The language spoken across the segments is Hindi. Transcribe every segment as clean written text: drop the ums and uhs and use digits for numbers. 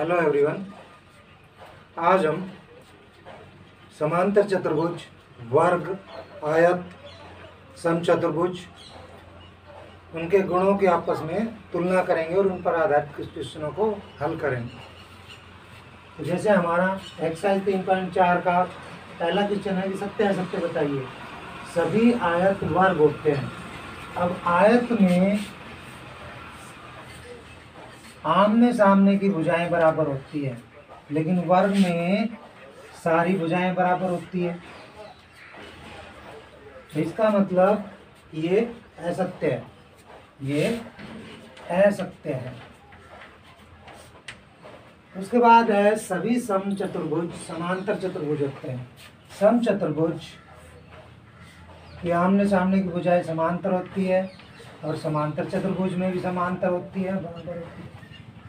Hello everyone. आज हम समांतर चतुर्भुज, वर्ग, आयत, समचतुर्भुज, उनके गुणों की आपस में तुलना करेंगे और उन पर आधारित कुछ क्वेश्चनों को हल करेंगे। तो जैसे हमारा एक्सरसाइज 3.4 का पहला क्वेश्चन है कि सत्य असत्य बताइए। सभी आयत वर्ग होते हैं। अब आयत में आमने सामने की भुजाएं बराबर होती है, लेकिन वर्ग में सारी भुजाएं बराबर होती है। इसका मतलब ये असत्य है, ये असत्य है। उसके बाद है सभी समचतुर्भुज समांतर चतुर्भुज होते हैं। समचतुर्भुज की आमने सामने की भुजाएं समांतर होती है और समांतर चतुर्भुज में भी समांतर होती है, बराबर होती है।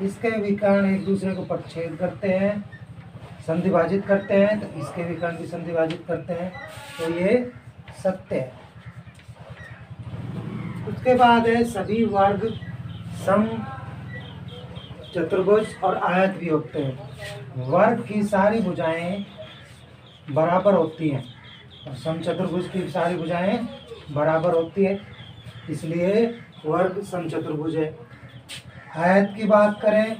इसके विकर्ण एक दूसरे को परिच्छेद करते हैं, संधिभाजित करते हैं, तो इसके विकर्ण भी संधिभाजित करते हैं, तो ये सत्य है। उसके बाद है सभी वर्ग सम चतुर्भुज और आयत भी होते हैं। वर्ग की सारी भुजाएं बराबर होती हैं और समचतुर्भुज की सारी भुजाएं बराबर होती है, इसलिए वर्ग समचतुर्भुज है। आयत की बात करें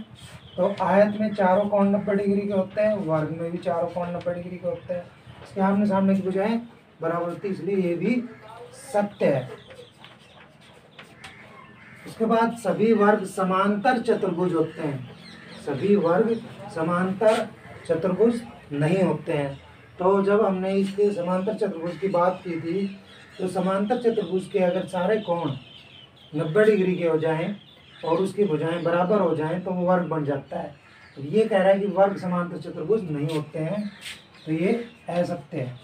तो आयत में चारों कोण 90 डिग्री के होते हैं, वर्ग में भी चारों कोण 90 डिग्री के होते हैं। इसके आमने सामने की भुजाएं बराबर होती है, इसलिए ये भी सत्य है। उसके बाद सभी वर्ग समांतर चतुर्भुज होते हैं। सभी वर्ग समांतर चतुर्भुज नहीं होते हैं। तो जब हमने इसके समांतर चतुर्भुज की बात की थी, तो समांतर चतुर्भुज के अगर सारे कोण 90 डिग्री के हो जाएं और उसकी भुजाएं बराबर हो जाएं तो वो वर्ग बन जाता है। तो ये कह रहा है कि वर्ग समांतर चतुर्भुज नहीं होते हैं, तो ये असत्य है।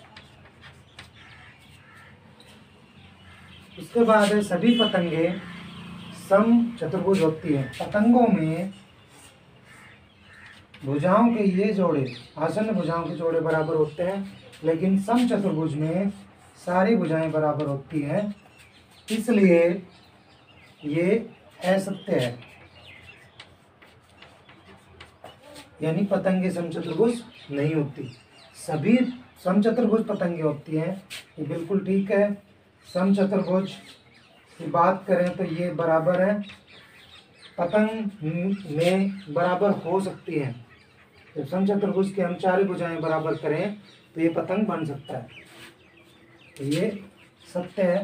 उसके बाद है सभी पतंगे सम चतुर्भुज होती हैं। पतंगों में भुजाओं के ये जोड़े, आसन्न भुजाओं के जोड़े बराबर होते हैं, लेकिन सम चतुर्भुज में सारी भुजाएं बराबर होती हैं, इसलिए ये असत्य है। यानी पतंगे समचतुर्भुज नहीं होती। सभी समचतुर्भुज पतंगे होती हैं, ये बिल्कुल ठीक है। समचतुर्भुज की बात करें तो ये बराबर है, पतंग में बराबर हो सकती हैं। जब समचतुर्भुज की हम चारों भुजाएं बराबर करें तो ये पतंग बन सकता है, तो ये सत्य है।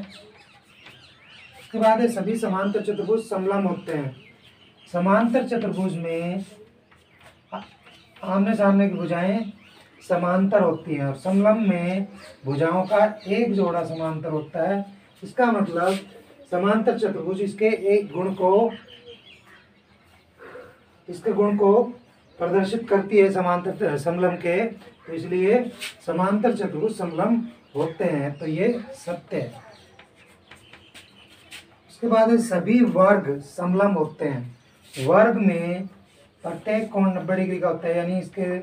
उसके बाद है सभी समांतर चतुर्भुज समलंब होते हैं। समांतर चतुर्भुज में आमने सामने की भुजाएं समांतर होती हैं और समलंब में भुजाओं का एक जोड़ा समांतर होता है। इसका मतलब समांतर चतुर्भुज इसके गुण को प्रदर्शित करती है समांतर समलंब के, तो इसलिए समांतर चतुर्भुज समलंब होते हैं, तो ये सत्य है। उसके बाद है सभी वर्ग समलंब होते हैं। वर्ग में प्रत्येक कोण 90 डिग्री का होता है, यानी इसके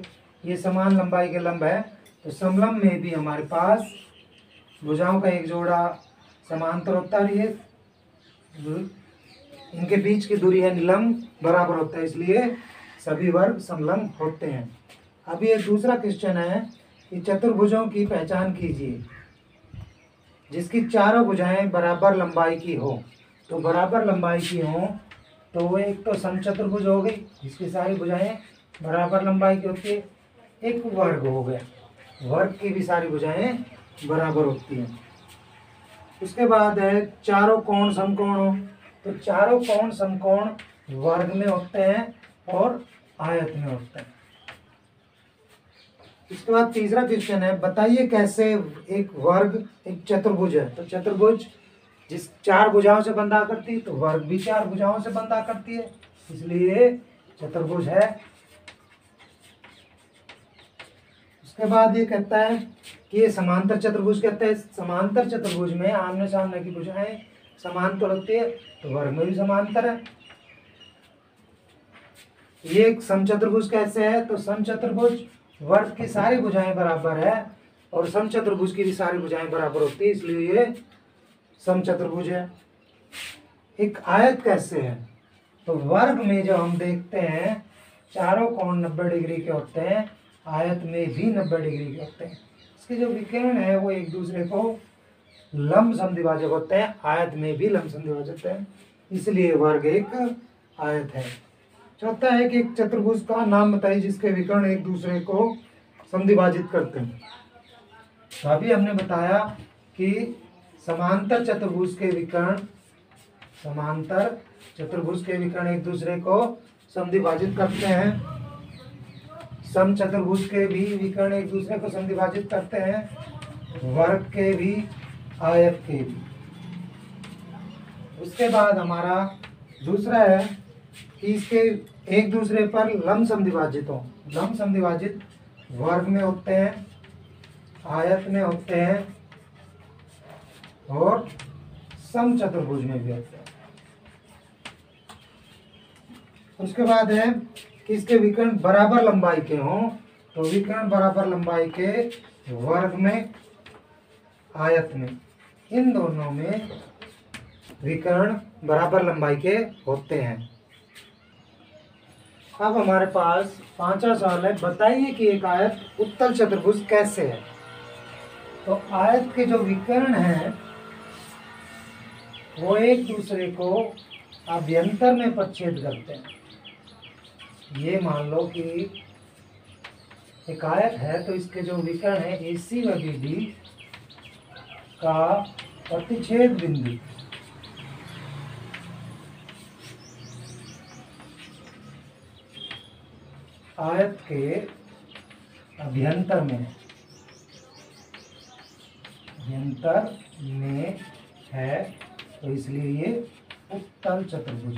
ये समान लंबाई के लंब है, तो समलंब में भी हमारे पास भुजाओं का एक जोड़ा समांतर होता है और ये इनके बीच की दूरी है निलंब बराबर होता है, इसलिए सभी वर्ग समलंब होते हैं। अभी एक दूसरा क्वेश्चन है कि चतुर्भुजों की पहचान कीजिए जिसकी चारों भुजाएं बराबर लंबाई की हो। तो बराबर लंबाई की हो तो वो एक तो समचतुर्भुज हो गई जिसकी सारी भुजाएं बराबर लंबाई की होती है, एक वर्ग हो गया, वर्ग की भी सारी भुजाएं बराबर होती हैं। उसके बाद है चारों कोण समकोण हो, तो चारों कोण समकोण वर्ग में होते हैं और आयत में होते हैं। इसके बाद तीसरा क्वेश्चन है, बताइए कैसे एक वर्ग एक चतुर्भुज है। तो चतुर्भुज जिस चार भुजाओं से बंधा करती है, तो वर्ग भी चार भुजाओं से बंधा करती है, इसलिए चतुर्भुज है। उसके बाद ये कहता है कि ये समांतर चतुर्भुज कहते हैं। समांतर चतुर्भुज में आमने सामने की भुजाएं समांतर होती है, तो वर्ग में भी समांतर है। ये एक समचतुर्भुज कैसे है, तो समचतुर्भुज वर्ग की सारी भुजाएं बराबर है और समचतुर्भुज की भी सारी भुजाएं बराबर होती है, इसलिए ये समचतुर्भुज है। एक आयत कैसे है, तो वर्ग में जब हम देखते हैं चारों कोण 90 डिग्री के होते हैं, आयत में भी 90 डिग्री के होते हैं। इसके जो विकर्ण है वो एक दूसरे को लंब समद्विभाजक होते हैं, आयत में भी लंब समद्विभाजक होते हैं, इसलिए वर्ग एक आयत है। चौथा है कि एक चतुर्भुज का नाम बताइए जिसके विकर्ण एक दूसरे को समद्विभाजित करते हैं। तो अभी हमने बताया कि समांतर चतुर्भुज के विकर्ण एक दूसरे को समद्विभाजित करते हैं, सम चतुर्भुज के भी विकर्ण एक दूसरे को समद्विभाजित करते हैं, वर्ग के भी, आयत के भी। उसके बाद हमारा दूसरा है कि इसके एक दूसरे पर लंब समद्विभाजित हो। लंब समद्विभाजित वर्ग में होते हैं, आयत में होते हैं और सम चतुर्भुज में भी होते हैं। उसके बाद है कि इसके विकर्ण बराबर लंबाई के हों, तो विकर्ण बराबर लंबाई के वर्ग में, आयत में, इन दोनों में विकर्ण बराबर लंबाई के होते हैं। अब हमारे पास पांचवा सवाल है, बताइए कि एक आयत उत्तल चतुर्भुज कैसे है। तो आयत के जो विकर्ण हैं वो एक दूसरे को अभ्यंतर में परिच्छेद करते हैं। ये मान लो कि एक आयत है तो इसके जो विकर्ण है AC व BD का प्रतिच्छेद बिंदु आयत के अभ्यंतर में है, तो इसलिए ये उत्तल चतुर्भुज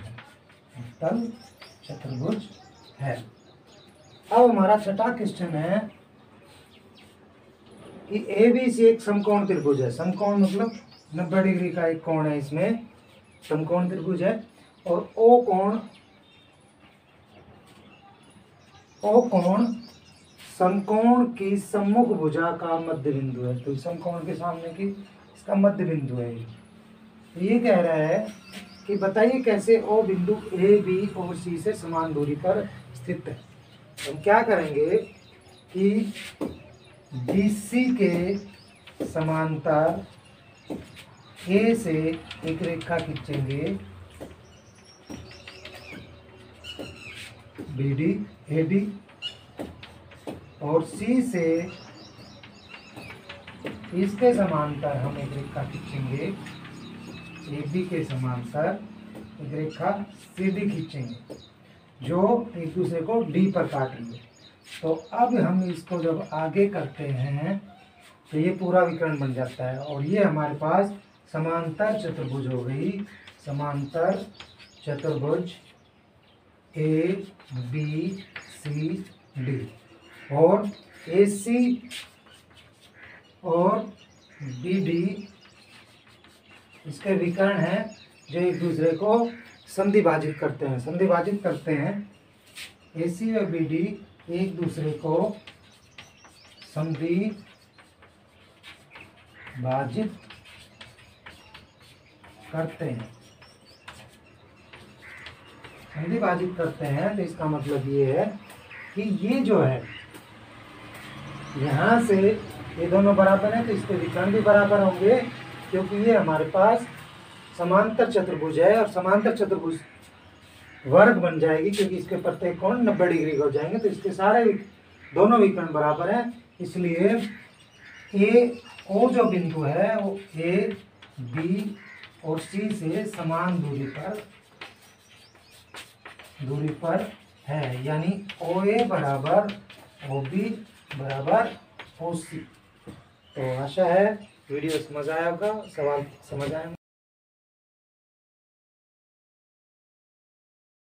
है। अब हमारा छठा क्वेश्चन है कि ABC एक समकोण त्रिभुज है। समकोण मतलब 90 डिग्री का एक कोण है, इसमें समकोण त्रिभुज है, और O कोण समकोण की सम्मुख भुजा का मध्य बिंदु है। तो समकोण के सामने की इसका मध्य बिंदु है। ये कह रहा है कि बताइए कैसे O बिंदु AB और C से समान दूरी पर स्थित है। हम क्या करेंगे कि BC के समांतर A से एक रेखा खींचेंगे, AD, और C से इसके समांतर हम एक रेखा खींचेंगे, AB के समांतर एक रेखा CD खींचेंगे, जो एक दूसरे को D पर काटेंगे। तो अब हम इसको जब आगे करते हैं तो ये पूरा विकर्ण बन जाता है, और ये हमारे पास समांतर चतुर्भुज हो गई। समांतर चतुर्भुज ABCD, और AC और BD इसके विकर्ण हैं जो एक दूसरे को समद्विभाजित करते हैं। AC और BD एक दूसरे को समद्विभाजित करते हैं। तो इसका मतलब ये है कि ये जो है यहाँ से ये दोनों बराबर हैं, तो इसके विकर्ण भी बराबर होंगे, क्योंकि ये हमारे पास समांतर चतुर्भुज है, और समांतर चतुर्भुज वर्ग बन जाएगी क्योंकि इसके प्रत्येक कोण 90 डिग्री के हो जाएंगे। तो इसके सारे दोनों विकर्ण बराबर हैं, इसलिए O जो बिंदु है वो A, B और C से समान दूरी पर है, यानी OA बराबर OB बराबर OC। तो आशा है वीडियो समझ आया होगा, सवाल समझ आए।